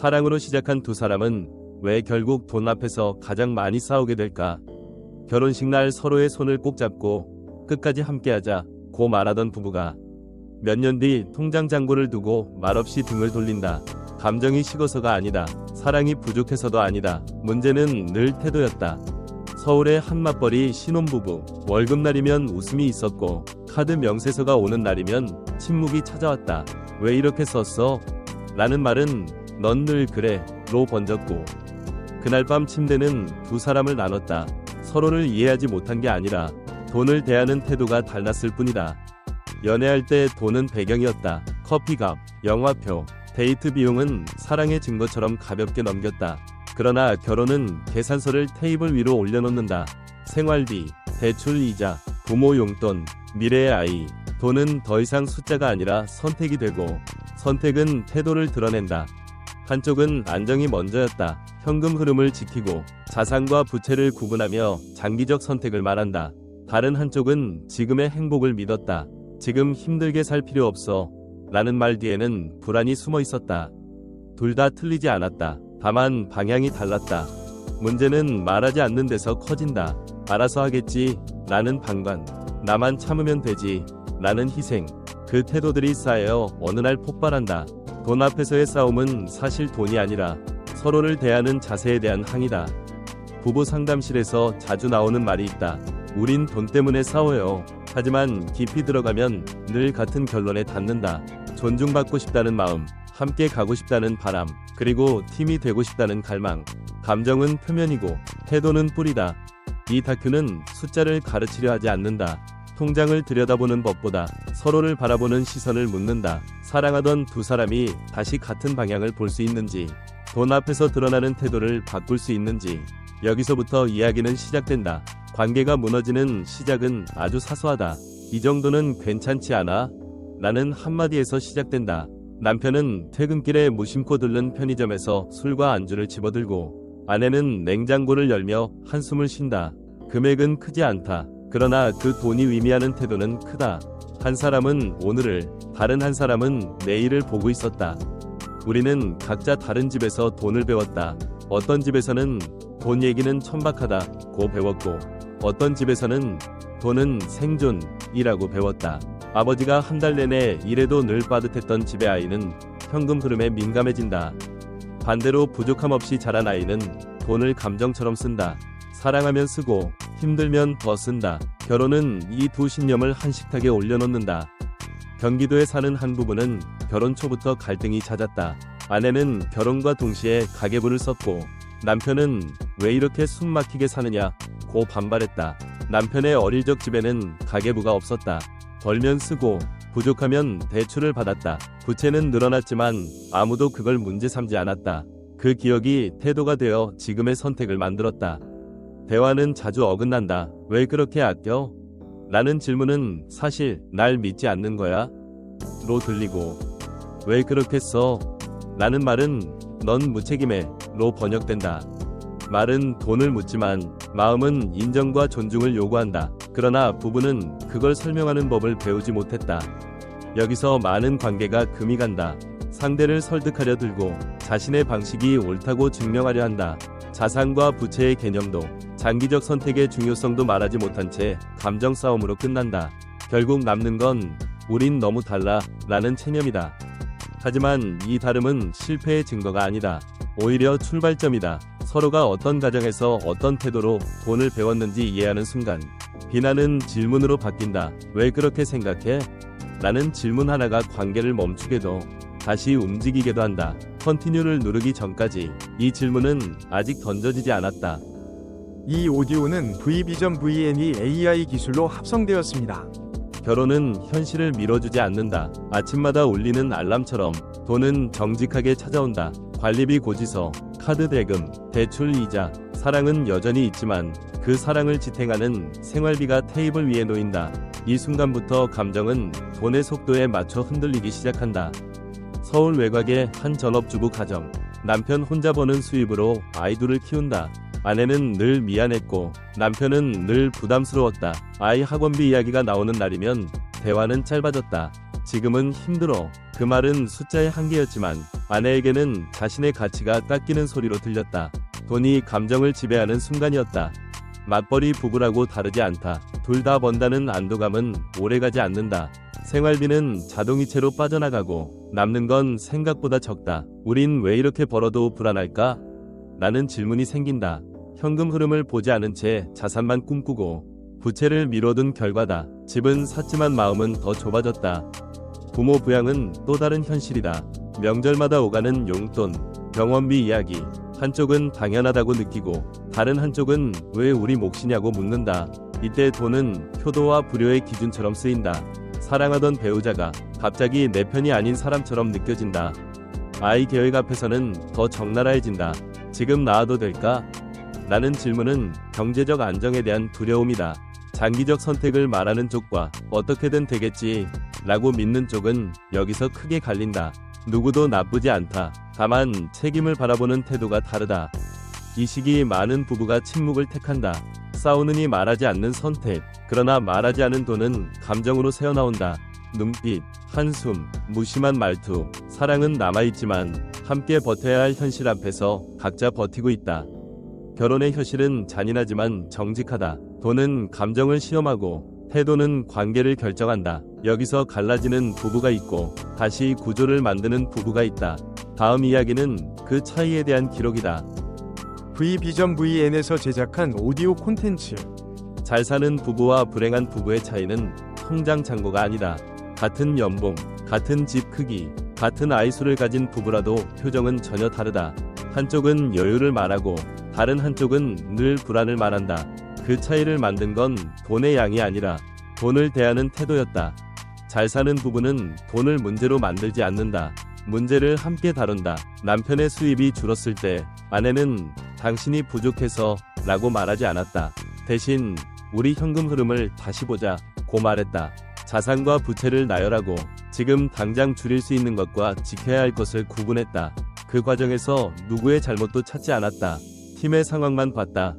사랑으로 시작한 두 사람은 왜 결국 돈 앞에서 가장 많이 싸우게 될까? 결혼식 날 서로의 손을 꼭 잡고 끝까지 함께하자고 말하던 부부가 몇 년 뒤 통장 잔고를 두고 말없이 등을 돌린다. 감정이 식어서가 아니다. 사랑이 부족해서도 아니다. 문제는 늘 태도였다. 서울의 한 맞벌이 신혼부부. 월급날이면 웃음이 있었고 카드 명세서가 오는 날이면 침묵이 찾아왔다. 왜 이렇게 썼어? 라는 말은 넌 늘 그래 로 번졌고 그날 밤 침대는 두 사람을 나눴다. 서로를 이해하지 못한 게 아니라 돈을 대하는 태도가 달랐을 뿐이다. 연애할 때 돈은 배경이었다. 커피값, 영화표, 데이트 비용은 사랑의 증거처럼 가볍게 넘겼다. 그러나 결혼은 계산서를 테이블 위로 올려놓는다. 생활비, 대출 이자, 부모 용돈, 미래의 아이. 돈은 더 이상 숫자가 아니라 선택이 되고 선택은 태도를 드러낸다. 한쪽은 안정이 먼저였다. 현금 흐름을 지키고 자산과 부채를 구분하며 장기적 선택을 말한다. 다른 한쪽은 지금의 행복을 믿었다. 지금 힘들게 살 필요 없어 라는 말 뒤에는 불안이 숨어 있었다. 둘 다 틀리지 않았다. 다만 방향이 달랐다. 문제는 말하지 않는 데서 커진다. 알아서 하겠지 라는 방관, 나만 참으면 되지 라는 희생. 그 태도들이 쌓여 어느 날 폭발한다. 돈 앞에서의 싸움은 사실 돈이 아니라 서로를 대하는 자세에 대한 항의다. 부부 상담실에서 자주 나오는 말이 있다. 우린 돈 때문에 싸워요. 하지만 깊이 들어가면 늘 같은 결론에 닿는다. 존중받고 싶다는 마음, 함께 가고 싶다는 바람, 그리고 팀이 되고 싶다는 갈망. 감정은 표면이고 태도는 뿌리다. 이 다큐는 숫자를 가르치려 하지 않는다. 통장을 들여다보는 법보다 서로를 바라보는 시선을 묻는다. 사랑하던 두 사람이 다시 같은 방향을 볼 수 있는지, 돈 앞에서 드러나는 태도를 바꿀 수 있는지. 여기서부터 이야기는 시작된다. 관계가 무너지는 시작은 아주 사소하다. 이 정도는 괜찮지 않아? 라는 한마디에서 시작된다. 남편은 퇴근길에 무심코 들른 편의점에서 술과 안주를 집어들고 아내는 냉장고를 열며 한숨을 쉰다. 금액은 크지 않다. 그러나 그 돈이 의미하는 태도는 크다. 한 사람은 오늘을, 다른 한 사람은 내일을 보고 있었다. 우리는 각자 다른 집에서 돈을 배웠다. 어떤 집에서는 돈 얘기는 천박하다고 배웠고 어떤 집에서는 돈은 생존이라고 배웠다. 아버지가 한 달 내내 일해도 늘 빠듯했던 집의 아이는 현금 흐름에 민감해진다. 반대로 부족함 없이 자란 아이는 돈을 감정처럼 쓴다. 사랑하면 쓰고 힘들면 더 쓴다. 결혼은 이 두 신념을 한 식탁에 올려놓는다. 경기도에 사는 한 부부는 결혼 초부터 갈등이 잦았다. 아내는 결혼과 동시에 가계부를 썼고 남편은 왜 이렇게 숨 막히게 사느냐고 반발했다. 남편의 어릴 적 집에는 가계부가 없었다. 벌면 쓰고 부족하면 대출을 받았다. 부채는 늘어났지만 아무도 그걸 문제 삼지 않았다. 그 기억이 태도가 되어 지금의 선택을 만들었다. 대화는 자주 어긋난다. 왜 그렇게 아껴? 라는 질문은 사실 날 믿지 않는 거야? 로 들리고 왜 그렇게 써? 라는 말은 넌 무책임해 로 번역된다. 말은 돈을 묻지만 마음은 인정과 존중을 요구한다. 그러나 부부는 그걸 설명하는 법을 배우지 못했다. 여기서 많은 관계가 금이 간다. 상대를 설득하려 들고 자신의 방식이 옳다고 증명하려 한다. 자산과 부채의 개념도 장기적 선택의 중요성도 말하지 못한 채 감정 싸움으로 끝난다. 결국 남는 건 우린 너무 달라 라는 체념이다. 하지만 이 다름은 실패의 증거가 아니다. 오히려 출발점이다. 서로가 어떤 가정에서 어떤 태도로 돈을 배웠는지 이해하는 순간 비난은 질문으로 바뀐다. 왜 그렇게 생각해? 라는 질문 하나가 관계를 멈추게도 다시 움직이게도 한다. 컨티뉴를 누르기 전까지 이 질문은 아직 던져지지 않았다. 이 오디오는 V비전 VNE AI 기술로 합성되었습니다. 결혼은 현실을 밀어주지 않는다. 아침마다 울리는 알람처럼 돈은 정직하게 찾아온다. 관리비 고지서, 카드 대금, 대출 이자. 사랑은 여전히 있지만 그 사랑을 지탱하는 생활비가 테이블 위에 놓인다. 이 순간부터 감정은 돈의 속도에 맞춰 흔들리기 시작한다. 서울 외곽의 한 전업주부 가정. 남편 혼자 버는 수입으로 아이 둘을 키운다. 아내는 늘 미안했고 남편은 늘 부담스러웠다. 아이 학원비 이야기가 나오는 날이면 대화는 짧아졌다. 지금은 힘들어. 그 말은 숫자의 한계였지만 아내에게는 자신의 가치가 깎이는 소리로 들렸다. 돈이 감정을 지배하는 순간이었다. 맞벌이 부부라고 다르지 않다. 둘 다 번다는 안도감은 오래가지 않는다. 생활비는 자동이체로 빠져나가고 남는 건 생각보다 적다. 우린 왜 이렇게 벌어도 불안할까? 라는 질문이 생긴다. 현금 흐름을 보지 않은 채 자산만 꿈꾸고 부채를 미뤄둔 결과다. 집은 샀지만 마음은 더 좁아졌다. 부모 부양은 또 다른 현실이다. 명절마다 오가는 용돈, 병원비 이야기. 한쪽은 당연하다고 느끼고 다른 한쪽은 왜 우리 몫이냐고 묻는다. 이때 돈은 효도와 불효의 기준처럼 쓰인다. 사랑하던 배우자가 갑자기 내 편이 아닌 사람처럼 느껴진다. 아이 계획 앞에서는 더 적나라해진다. 지금 낳아도 될까? 라는 질문은 경제적 안정에 대한 두려움이다. 장기적 선택을 말하는 쪽과 어떻게든 되겠지 라고 믿는 쪽은 여기서 크게 갈린다. 누구도 나쁘지 않다. 다만 책임을 바라보는 태도가 다르다. 이 시기 많은 부부가 침묵을 택한다. 싸우느니 말하지 않는 선택. 그러나 말하지 않은 돈은 감정으로 새어나온다. 눈빛, 한숨, 무심한 말투. 사랑은 남아있지만 함께 버텨야 할 현실 앞에서 각자 버티고 있다. 결혼의 현실은 잔인하지만 정직하다. 돈은 감정을 시험하고 태도는 관계를 결정한다. 여기서 갈라지는 부부가 있고 다시 구조를 만드는 부부가 있다. 다음 이야기는 그 차이에 대한 기록이다. V비전 VN에서 제작한 오디오 콘텐츠. 잘 사는 부부와 불행한 부부의 차이는 통장 잔고가 아니다. 같은 연봉, 같은 집 크기, 같은 아이 수를 가진 부부라도 표정은 전혀 다르다. 한쪽은 여유를 말하고 다른 한쪽은 늘 불안을 말한다. 그 차이를 만든 건 돈의 양이 아니라 돈을 대하는 태도였다. 잘 사는 부부는 돈을 문제로 만들지 않는다. 문제를 함께 다룬다. 남편의 수입이 줄었을 때 아내는 당신이 부족해서 라고 말하지 않았다. 대신 우리 현금 흐름을 다시 보자 고 말했다. 자산과 부채를 나열하고 지금 당장 줄일 수 있는 것과 지켜야 할 것을 구분했다. 그 과정에서 누구의 잘못도 찾지 않았다. 팀의 상황만 봤다.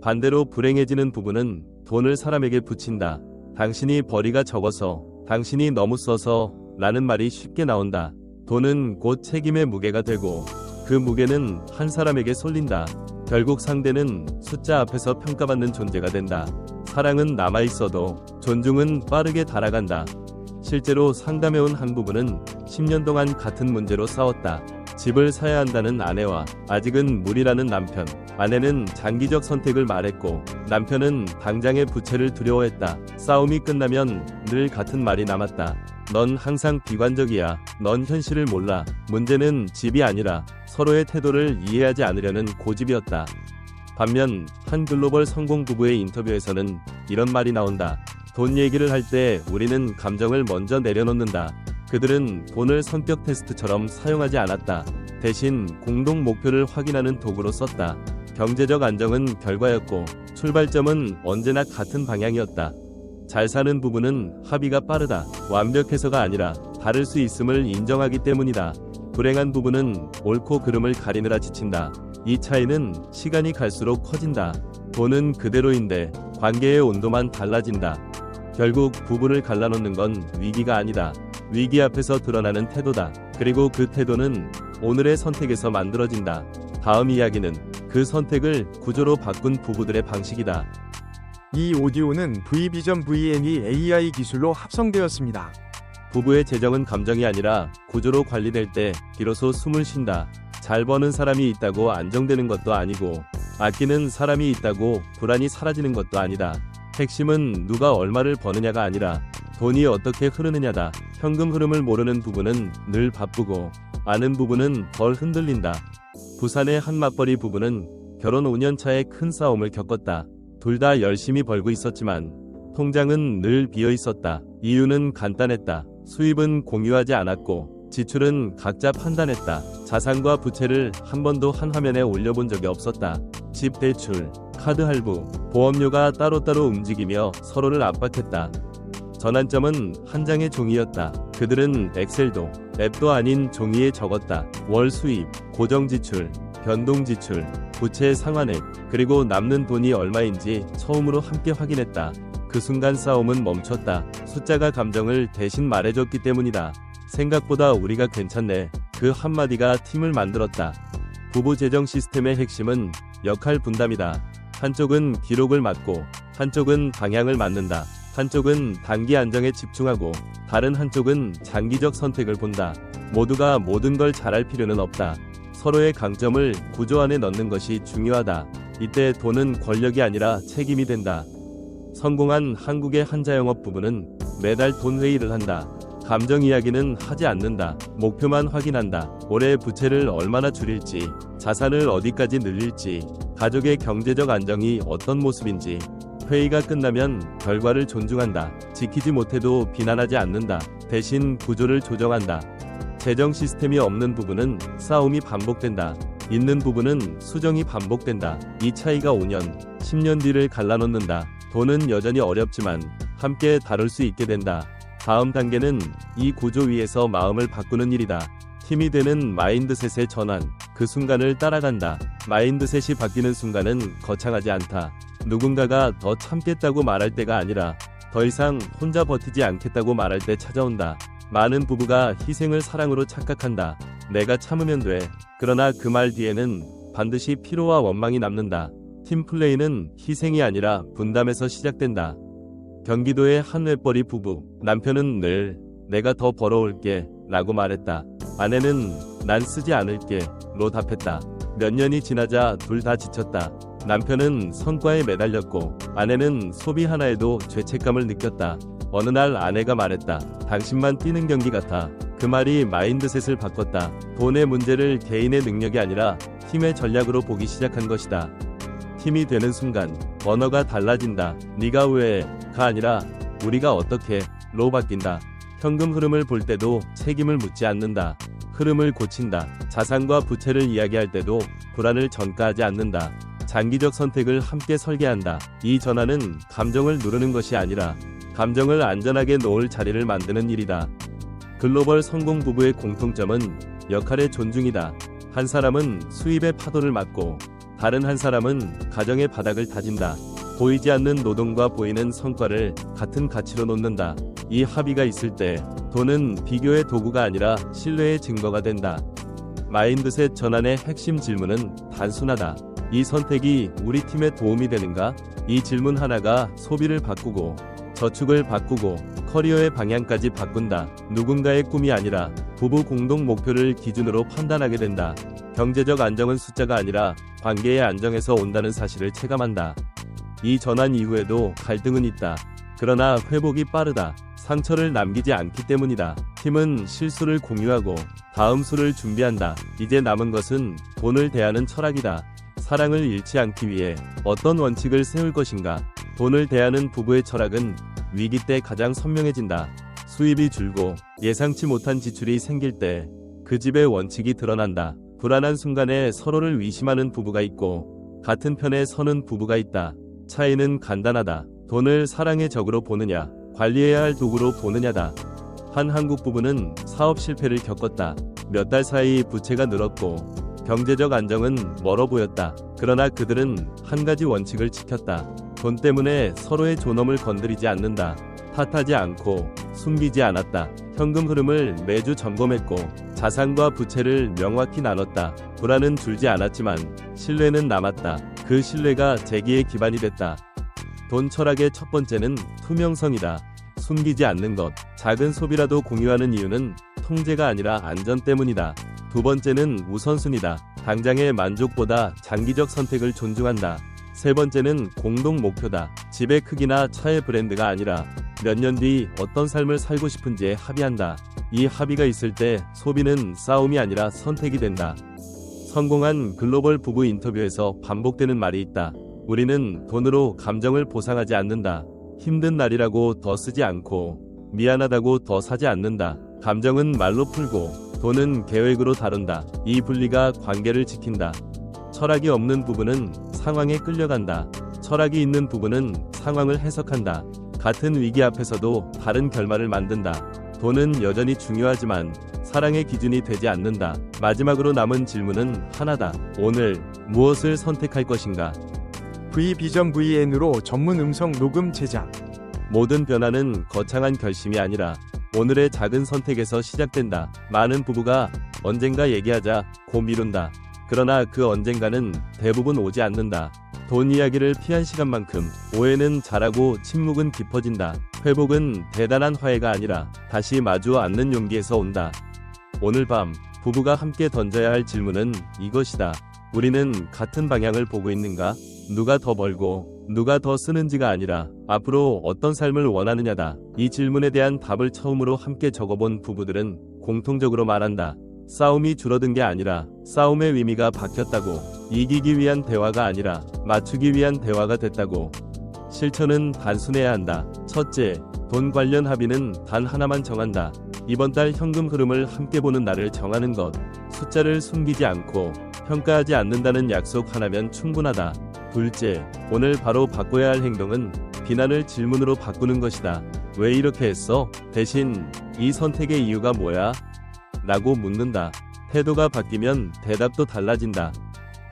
반대로 불행해지는 부부는 돈을 사람에게 붙인다. 당신이 벌이가 적어서, 당신이 너무 써서 라는 말이 쉽게 나온다. 돈은 곧 책임의 무게가 되고 그 무게는 한 사람에게 쏠린다. 결국 상대는 숫자 앞에서 평가받는 존재가 된다. 사랑은 남아있어도 존중은 빠르게 달아간다. 실제로 상담해온 한 부부는 10년 동안 같은 문제로 싸웠다. 집을 사야 한다는 아내와 아직은 무리라는 남편. 아내는 장기적 선택을 말했고 남편은 당장의 부채를 두려워했다. 싸움이 끝나면 늘 같은 말이 남았다. 넌 항상 비관적이야. 넌 현실을 몰라. 문제는 집이 아니라 서로의 태도를 이해하지 않으려는 고집이었다. 반면 한 글로벌 성공 부부의 인터뷰에서는 이런 말이 나온다. 돈 얘기를 할 때 우리는 감정을 먼저 내려놓는다. 그들은 돈을 성격 테스트처럼 사용하지 않았다. 대신 공동 목표를 확인하는 도구로 썼다. 경제적 안정은 결과였고 출발점은 언제나 같은 방향이었다. 잘 사는 부부는 합의가 빠르다. 완벽해서가 아니라 다를 수 있음을 인정하기 때문이다. 불행한 부부는 옳고 그름을 가리느라 지친다. 이 차이는 시간이 갈수록 커진다. 돈은 그대로인데 관계의 온도만 달라진다. 결국 부부를 갈라놓는 건 위기가 아니다. 위기 앞에서 드러나는 태도다. 그리고 그 태도는 오늘의 선택에서 만들어진다. 다음 이야기는 그 선택을 구조로 바꾼 부부들의 방식이다. 이 오디오는 V비전 VN이 AI 기술로 합성되었습니다. 부부의 재정은 감정이 아니라 구조로 관리될 때 비로소 숨을 쉰다. 잘 버는 사람이 있다고 안정되는 것도 아니고 아끼는 사람이 있다고 불안이 사라지는 것도 아니다. 핵심은 누가 얼마를 버느냐가 아니라 돈이 어떻게 흐르느냐다. 현금 흐름을 모르는 부부는 늘 바쁘고 아는 부부는 덜 흔들린다. 부산의 한 맞벌이 부부는 결혼 5년 차에 큰 싸움을 겪었다. 둘 다 열심히 벌고 있었지만 통장은 늘 비어 있었다. 이유는 간단했다. 수입은 공유하지 않았고 지출은 각자 판단했다. 자산과 부채를 한 번도 한 화면에 올려본 적이 없었다. 집 대출, 카드 할부, 보험료가 따로따로 움직이며 서로를 압박했다. 전환점은 한 장의 종이였다. 그들은 엑셀도 앱도 아닌 종이에 적었다. 월 수입, 고정 지출, 변동 지출, 부채 상환액, 그리고 남는 돈이 얼마인지 처음으로 함께 확인했다. 그 순간 싸움은 멈췄다. 숫자가 감정을 대신 말해줬기 때문이다. 생각보다 우리가 괜찮네. 그 한마디가 팀을 만들었다. 부부 재정 시스템의 핵심은 역할 분담이다. 한쪽은 기록을 맡고, 한쪽은 방향을 맡는다. 한쪽은 단기 안정에 집중하고, 다른 한쪽은 장기적 선택을 본다. 모두가 모든 걸 잘할 필요는 없다. 서로의 강점을 구조 안에 넣는 것이 중요하다. 이때 돈은 권력이 아니라 책임이 된다. 성공한 한국의 한자영업 부부는 매달 돈 회의를 한다. 감정 이야기는 하지 않는다. 목표만 확인한다. 올해 부채를 얼마나 줄일지, 자산을 어디까지 늘릴지, 가족의 경제적 안정이 어떤 모습인지. 회의가 끝나면 결과를 존중한다. 지키지 못해도 비난하지 않는다. 대신 구조를 조정한다. 재정 시스템이 없는 부부는 싸움이 반복된다. 있는 부부는 수정이 반복된다. 이 차이가 5년, 10년 뒤를 갈라놓는다. 돈은 여전히 어렵지만 함께 다룰 수 있게 된다. 다음 단계는 이 구조 위에서 마음을 바꾸는 일이다. 팀이 되는 마인드셋의 전환, 그 순간을 따라간다. 마인드셋이 바뀌는 순간은 거창하지 않다. 누군가가 더 참겠다고 말할 때가 아니라 더 이상 혼자 버티지 않겠다고 말할 때 찾아온다. 많은 부부가 희생을 사랑으로 착각한다. 내가 참으면 돼. 그러나 그 말 뒤에는 반드시 피로와 원망이 남는다. 팀플레이는 희생이 아니라 분담에서 시작된다. 경기도의 한 외벌이 부부, 남편은 늘 내가 더 벌어올게 라고 말했다. 아내는 난 쓰지 않을게 로 답했다. 몇 년이 지나자 둘 다 지쳤다. 남편은 성과에 매달렸고 아내는 소비 하나에도 죄책감을 느꼈다. 어느 날 아내가 말했다. 당신만 뛰는 경기 같아. 그 말이 마인드셋을 바꿨다. 돈의 문제를 개인의 능력이 아니라 팀의 전략으로 보기 시작한 것이다. 팀이 되는 순간 언어가 달라진다. 네가 왜가 아니라 우리가 어떻게로 바뀐다. 현금 흐름을 볼 때도 책임을 묻지 않는다. 흐름을 고친다. 자산과 부채를 이야기할 때도 불안을 전가하지 않는다. 장기적 선택을 함께 설계한다. 이 전환은 감정을 누르는 것이 아니라 감정을 안전하게 놓을 자리를 만드는 일이다. 글로벌 성공 부부의 공통점은 역할의 존중이다. 한 사람은 수입의 파도를 맡고 다른 한 사람은 가정의 바닥을 다진다. 보이지 않는 노동과 보이는 성과를 같은 가치로 놓는다. 이 합의가 있을 때 돈은 비교의 도구가 아니라 신뢰의 증거가 된다. 마인드셋 전환의 핵심 질문은 단순하다. 이 선택이 우리 팀에 도움이 되는가? 이 질문 하나가 소비를 바꾸고 저축을 바꾸고 커리어의 방향까지 바꾼다. 누군가의 꿈이 아니라 부부 공동 목표를 기준으로 판단하게 된다. 경제적 안정은 숫자가 아니라 관계의 안정에서 온다는 사실을 체감한다. 이 전환 이후에도 갈등은 있다. 그러나 회복이 빠르다. 상처를 남기지 않기 때문이다. 팀은 실수를 공유하고 다음 수를 준비한다. 이제 남은 것은 돈을 대하는 철학이다. 사랑을 잃지 않기 위해 어떤 원칙을 세울 것인가? 돈을 대하는 부부의 철학은 위기 때 가장 선명해진다. 수입이 줄고 예상치 못한 지출이 생길 때 그 집의 원칙이 드러난다. 불안한 순간에 서로를 위심하는 부부가 있고 같은 편에 서는 부부가 있다. 차이는 간단하다. 돈을 사랑의 적으로 보느냐, 관리해야 할 도구로 보느냐다. 한 한국 부부는 사업 실패를 겪었다. 몇 달 사이 부채가 늘었고 경제적 안정은 멀어 보였다. 그러나 그들은 한 가지 원칙을 지켰다. 돈 때문에 서로의 존엄을 건드리지 않는다. 탓하지 않고 숨기지 않았다. 현금 흐름을 매주 점검했고 자산과 부채를 명확히 나눴다. 불안은 줄지 않았지만 신뢰는 남았다. 그 신뢰가 재기의 기반이 됐다. 돈 철학의 첫 번째는 투명성이다. 숨기지 않는 것. 작은 소비라도 공유하는 이유는 통제가 아니라 안전 때문이다. 두 번째는 우선순위다. 당장의 만족보다 장기적 선택을 존중한다. 세 번째는 공동 목표다. 집의 크기나 차의 브랜드가 아니라 몇 년 뒤 어떤 삶을 살고 싶은지에 합의한다. 이 합의가 있을 때 소비는 싸움이 아니라 선택이 된다. 성공한 글로벌 부부 인터뷰에서 반복되는 말이 있다. 우리는 돈으로 감정을 보상하지 않는다. 힘든 날이라고 더 쓰지 않고 미안하다고 더 사지 않는다. 감정은 말로 풀고 돈은 계획으로 다룬다. 이 분리가 관계를 지킨다. 철학이 없는 부부는 상황에 끌려간다. 철학이 있는 부부는 상황을 해석한다. 같은 위기 앞에서도 다른 결말을 만든다. 돈은 여전히 중요하지만 사랑의 기준이 되지 않는다. 마지막으로 남은 질문은 하나다. 오늘 무엇을 선택할 것인가? V비전 VN으로 전문 음성 녹음 제작. 모든 변화는 거창한 결심이 아니라 오늘의 작은 선택에서 시작된다. 많은 부부가 언젠가 얘기하자 고 미룬다. 그러나 그 언젠가는 대부분 오지 않는다. 돈 이야기를 피한 시간만큼 오해는 자라고 침묵은 깊어진다. 회복은 대단한 화해가 아니라 다시 마주 앉는 용기에서 온다. 오늘 밤 부부가 함께 던져야 할 질문은 이것이다. 우리는 같은 방향을 보고 있는가? 누가 더 벌고 누가 더 쓰는지가 아니라 앞으로 어떤 삶을 원하느냐다. 이 질문에 대한 답을 처음으로 함께 적어본 부부들은 공통적으로 말한다. 싸움이 줄어든 게 아니라 싸움의 의미가 바뀌었다고. 이기기 위한 대화가 아니라 맞추기 위한 대화가 됐다고. 실천은 단순해야 한다. 첫째, 돈 관련 합의는 단 하나만 정한다. 이번 달 현금 흐름을 함께 보는 날을 정하는 것. 숫자를 숨기지 않고 평가하지 않는다는 약속 하나면 충분하다. 둘째, 오늘 바로 바꿔야 할 행동은 비난을 질문으로 바꾸는 것이다. 왜 이렇게 했어? 대신 이 선택의 이유가 뭐야? 라고 묻는다. 태도가 바뀌면 대답도 달라진다.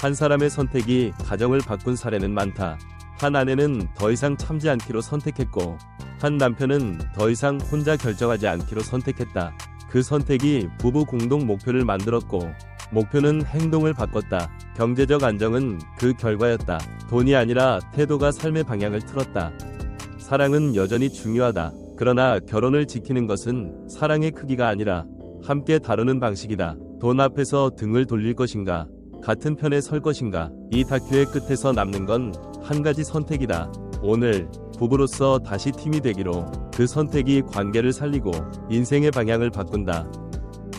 한 사람의 선택이 가정을 바꾼 사례는 많다. 한 아내는 더 이상 참지 않기로 선택했고, 한 남편은 더 이상 혼자 결정하지 않기로 선택했다. 그 선택이 부부 공동 목표를 만들었고, 목표는 행동을 바꿨다. 경제적 안정은 그 결과였다. 돈이 아니라 태도가 삶의 방향을 틀었다. 사랑은 여전히 중요하다. 그러나 결혼을 지키는 것은 사랑의 크기가 아니라 함께 다루는 방식이다. 돈 앞에서 등을 돌릴 것인가? 같은 편에 설 것인가? 이 다큐의 끝에서 남는 건 한 가지 선택이다. 오늘 부부로서 다시 팀이 되기로. 그 선택이 관계를 살리고 인생의 방향을 바꾼다.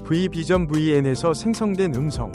V비전 VN에서 생성된 음성.